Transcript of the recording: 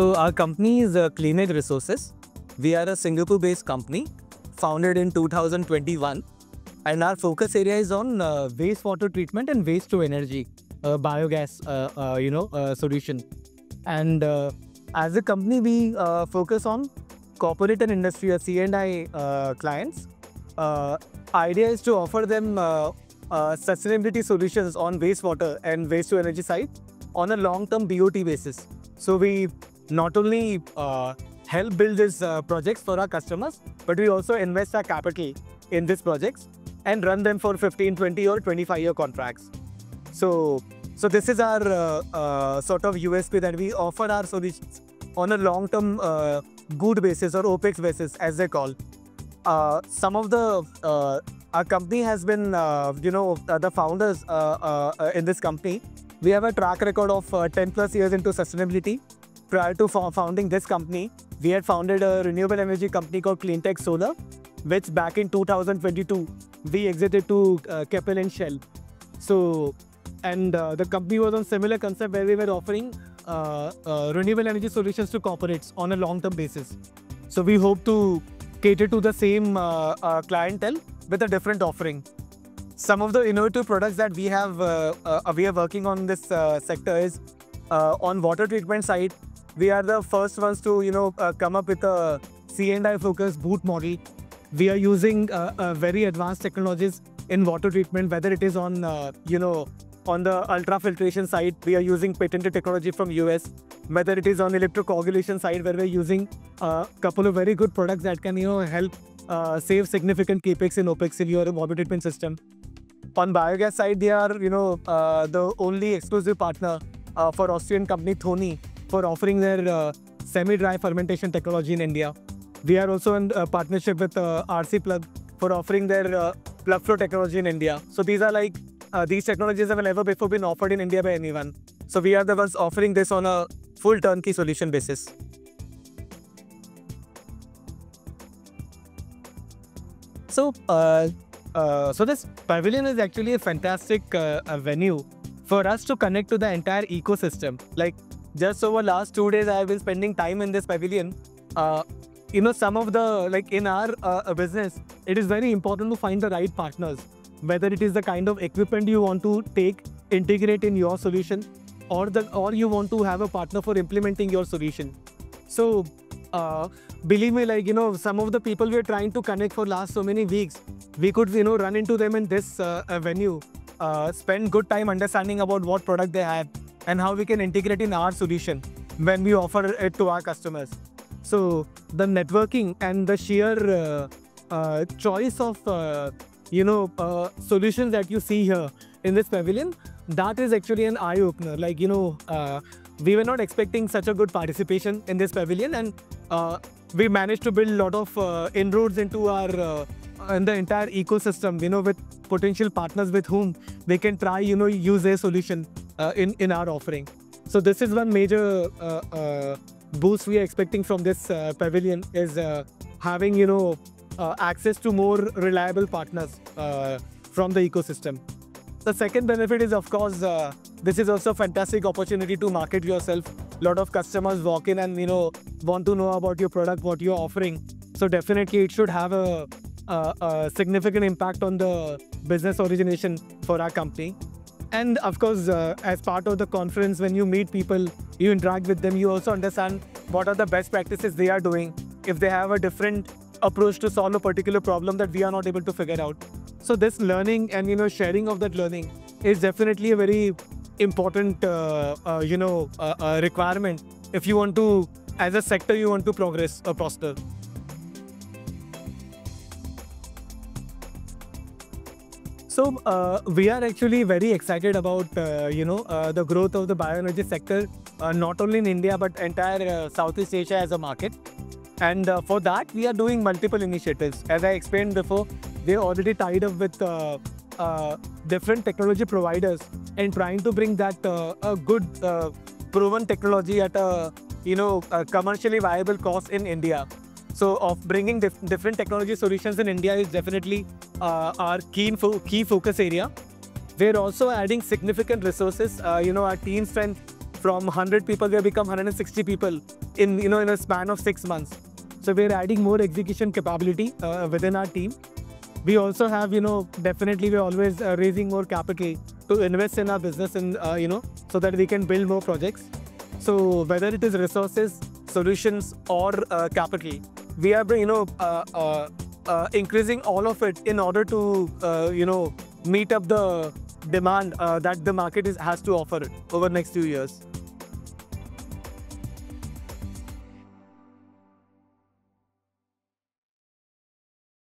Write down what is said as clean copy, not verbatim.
So our company is Clean Edge Resources. We are a Singapore-based company founded in 2021, and our focus area is on wastewater treatment and waste to energy, biogas, solution. And as a company, we focus on corporate and industrial C&I clients. Idea is to offer them sustainability solutions on wastewater and waste to energy side on a long-term BOT basis. So we not only help build these projects for our customers, but we also invest our capital in these projects and run them for 15, 20 or 25-year contracts. So this is our sort of USP, that we offer our solutions on a long-term good basis or OPEX basis, as they call. Some of the our company has been, the founders in this company, we have a track record of 10 plus years into sustainability. Prior to founding this company, we had founded a renewable energy company called Cleantech Solar, which back in 2022, we exited to Keppel and Shell. So, and the company was on similar concept where we were offering renewable energy solutions to corporates on a long-term basis. So we hope to cater to the same clientele with a different offering. Some of the innovative products that we are working on this sector is on water treatment side. We are the first ones to come up with a C&I focused boot model. We are using very advanced technologies in water treatment, whether it is on on the ultrafiltration side, we are using patented technology from US. Whether it is on electrocoagulation side, where we're using a couple of very good products that can help save significant capex in OPEX in your water treatment system. On biogas side, they are the only exclusive partner for Austrian company Thoni for offering their semi-dry fermentation technology in India. We are also in partnership with RC Plug for offering their plug flow technology in India. So these are like these technologies have never before been offered in India by anyone. So we are the ones offering this on a full turnkey solution basis. So this pavilion is actually a fantastic venue for us to connect to the entire ecosystem. Like just over last 2 days, I have been spending time in this pavilion. Some of the, in our business, it is very important to find the right partners. Whether it is the kind of equipment you want to integrate in your solution, or you want to have a partner for implementing your solution. So believe me, some of the people we are trying to connect for last so many weeks, we could run into them in this venue, spend good time understanding about what product they have and how we can integrate in our solution when we offer it to our customers. So the networking and the sheer choice of solutions that you see here in this pavilion, that is actually an eye-opener. We were not expecting such a good participation in this pavilion, and we managed to build a lot of inroads into our in the entire ecosystem, with potential partners with whom we can try, use their solution in our offering. So this is one major boost we are expecting from this pavilion, is having, access to more reliable partners from the ecosystem. The second benefit is, of course, this is also a fantastic opportunity to market yourself. A lot of customers walk in and want to know about your product, what you're offering. So definitely it should have a significant impact on the business origination for our company. And of course, as part of the conference, when you meet people, you interact with them, you also understand what are the best practices they are doing, if they have a different approach to solve a particular problem that we are not able to figure out. So this learning and sharing of that learning is definitely a very important requirement if you want to, as a sector, you want to progress or prosper. So we are actually very excited about the growth of the bioenergy sector, not only in India but entire Southeast Asia as a market. And for that, we are doing multiple initiatives. As I explained before, they already tied up with different technology providers and trying to bring that a good proven technology at a commercially viable cost in India. So of bringing different technology solutions in India is definitely our key focus area. We're also adding significant resources. Our team strength From 100 people, we have become 160 people in a span of 6 months. So we're adding more execution capability within our team. We also have, definitely we're always raising more capital to invest in our business and, so that we can build more projects. So whether it is resources, solutions, or capital, we are, increasing all of it in order to, meet up the demand that the market has to offer over the next few years.